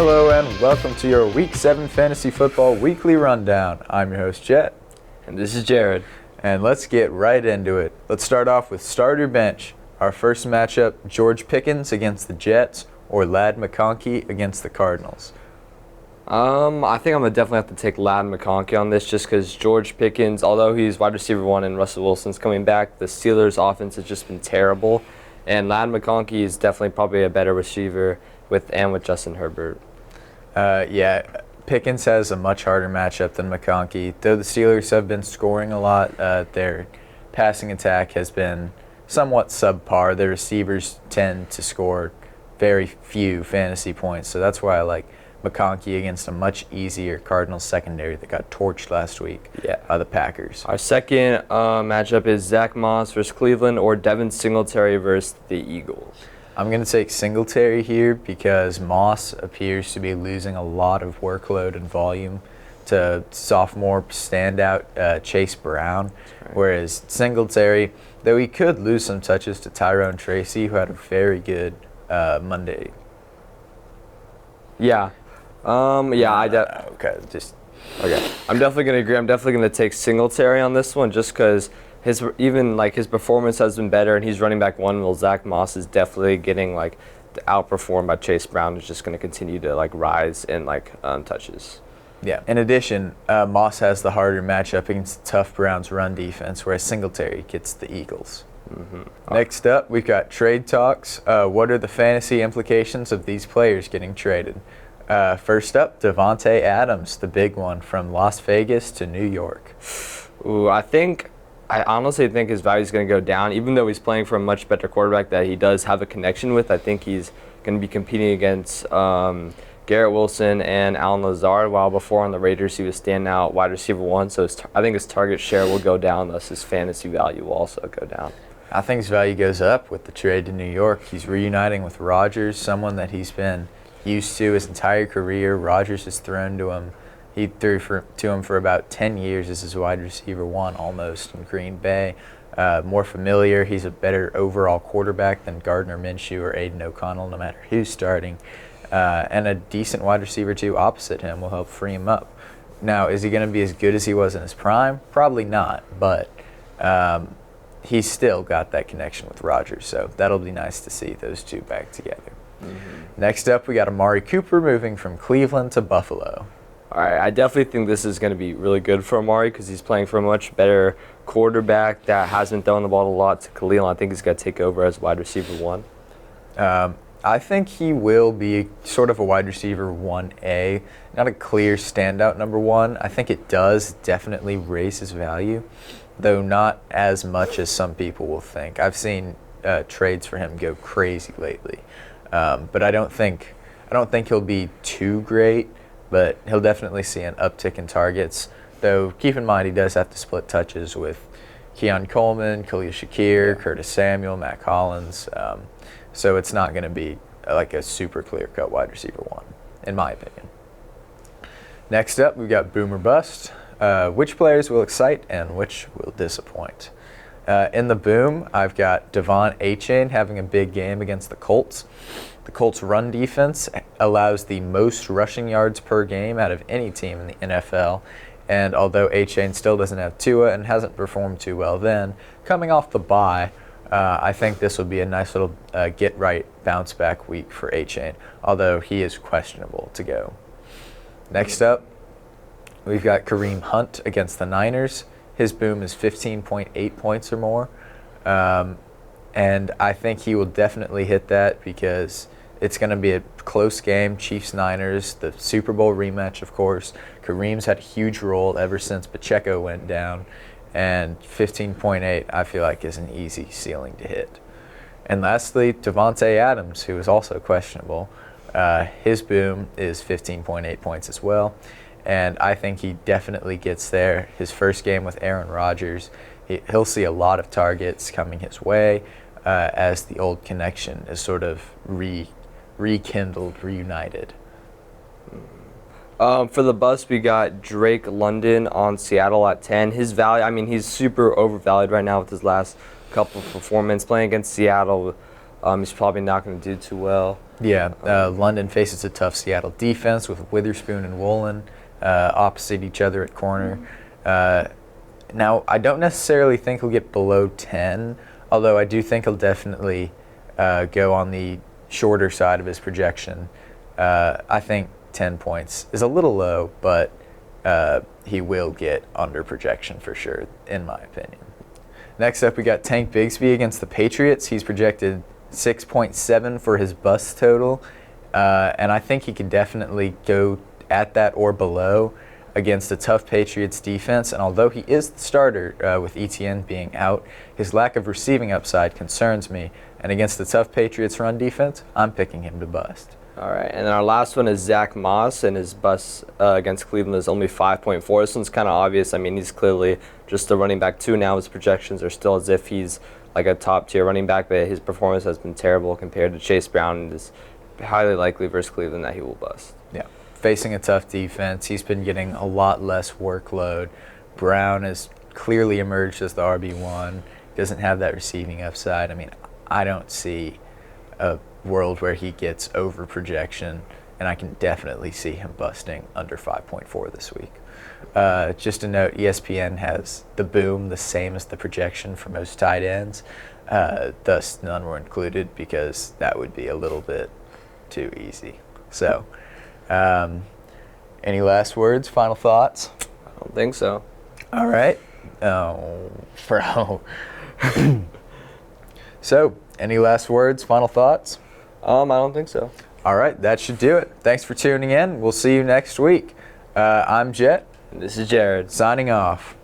Hello and welcome to your Week 7 Fantasy Football Weekly Rundown. I'm your host, Jet. And this is Jared. And let's get right into it. Let's start off with starter bench. Our first matchup, George Pickens against the Jets or Ladd McConkey against the Cardinals. I think I'm going to definitely have to take Ladd McConkey on this just because George Pickens, although he's wide receiver 1 and Russell Wilson's coming back, the Steelers' offense has just been terrible. And Ladd McConkey is definitely probably a better receiver with Justin Herbert. Pickens has a much harder matchup than McConkey. Though the Steelers have been scoring a lot, their passing attack has been somewhat subpar. Their receivers tend to score very few fantasy points, so that's why I like McConkey against a much easier Cardinals secondary that got torched last week by the Packers. Our second matchup is Zach Moss versus Cleveland or Devin Singletary versus the Eagles. I'm going to take Singletary here because Moss appears to be losing a lot of workload and volume to sophomore standout Chase Brown, whereas Singletary, though he could lose some touches to Tyrone Tracy, who had a very good Monday. Okay. I'm definitely going to agree. I'm definitely going to take Singletary on this one just because his performance has been better and he's running back 1. While Zach Moss is definitely getting outperformed by Chase Brown. Is just going to continue to rise in touches. Yeah. In addition, Moss has the harder matchup against the tough Browns run defense, whereas Singletary gets the Eagles. Mm-hmm. Next up, we've got trade talks. What are the fantasy implications of these players getting traded? First up, Davante Adams, the big one, from Las Vegas to New York. I honestly think his value is going to go down, even though he's playing for a much better quarterback that he does have a connection with. I think he's going to be competing against Garrett Wilson and Allen Lazard, while before on the Raiders he was standing out wide receiver 1. So I think his target share will go down, thus his fantasy value will also go down. I think his value goes up with the trade to New York. He's reuniting with Rodgers, someone that he's been used to his entire career. Rodgers has thrown to him. He threw to him for about 10 years as his wide receiver 1 almost in Green Bay. More familiar. He's a better overall quarterback than Gardner Minshew or Aiden O'Connell, no matter who's starting. And a decent wide receiver 2 opposite him will help free him up. Now, is he going to be as good as he was in his prime? Probably not, but he's still got that connection with Rodgers, so that'll be nice to see those two back together. Mm-hmm. Next up, we got Amari Cooper moving from Cleveland to Buffalo. All right, I definitely think this is going to be really good for Amari because he's playing for a much better quarterback that hasn't thrown the ball a lot to Khalil. I think he's got to take over as wide receiver 1. I think he will be sort of a wide receiver 1A, not a clear standout number 1. I think it does definitely raise his value, though not as much as some people will think. I've seen trades for him go crazy lately, but I don't think he'll be too great. But he'll definitely see an uptick in targets, though keep in mind he does have to split touches with Keon Coleman, Khalil Shakir, Curtis Samuel, Matt Collins. So it's not going to be like a super clear-cut wide receiver 1, in my opinion. Next up, we've got Boom or Bust. Which players will excite and which will disappoint? In the Boom, I've got Devon Achane having a big game against the Colts. The Colts' run defense allows the most rushing yards per game out of any team in the NFL, and although Achane still doesn't have Tua and hasn't performed too well then, coming off the bye, I think this will be a nice little get-right bounce-back week for Achane, although he is questionable to go. Next up, we've got Kareem Hunt against the Niners. His Boom is 15.8 points or more, and I think he will definitely hit that because it's going to be a close game, Chiefs-Niners, the Super Bowl rematch, of course. Kareem's had a huge role ever since Pacheco went down, and 15.8 I feel like is an easy ceiling to hit. And lastly, Davante Adams, who is also questionable. His Boom is 15.8 points as well, and I think he definitely gets there. His first game with Aaron Rodgers, he'll see a lot of targets coming his way as the old connection is sort of rekindled, reunited. For the bust, we got Drake London on Seattle at 10. His value, he's super overvalued right now with his last couple of performances playing against Seattle. He's probably not going to do too well. Yeah, London faces a tough Seattle defense with Witherspoon and Woolen opposite each other at corner. Now, I don't necessarily think he'll get below 10, although I do think he'll definitely go on the shorter side of his projection. I think 10 points is a little low, but he will get under projection for sure, in my opinion. Next up, we got Tank Bigsby against the Patriots. He's projected 6.7 for his bust total, and I think he could definitely go at that or below against a tough Patriots defense. And although he is the starter with ETN being out, his lack of receiving upside concerns me. And against the tough Patriots run defense, I'm picking him to bust. All right, and then our last one is Zach Moss, and his bust against Cleveland is only 5.4. This one's kind of obvious. I mean, he's clearly just a running back 2 now. His projections are still as if he's like a top-tier running back, but his performance has been terrible compared to Chase Brown, and it's highly likely versus Cleveland that he will bust. Yeah, facing a tough defense, he's been getting a lot less workload. Brown has clearly emerged as the RB1, doesn't have that receiving upside. I mean, I don't see a world where he gets over projection, and I can definitely see him busting under 5.4 this week. Just a note, ESPN has the boom the same as the projection for most tight ends, thus none were included because that would be a little bit too easy. So, any last words, final thoughts? I don't think so. All right. Oh, bro. So, any last words, final thoughts? I don't think so. All right, that should do it. Thanks for tuning in. We'll see you next week. I'm Jet. And this is Jared. Signing off.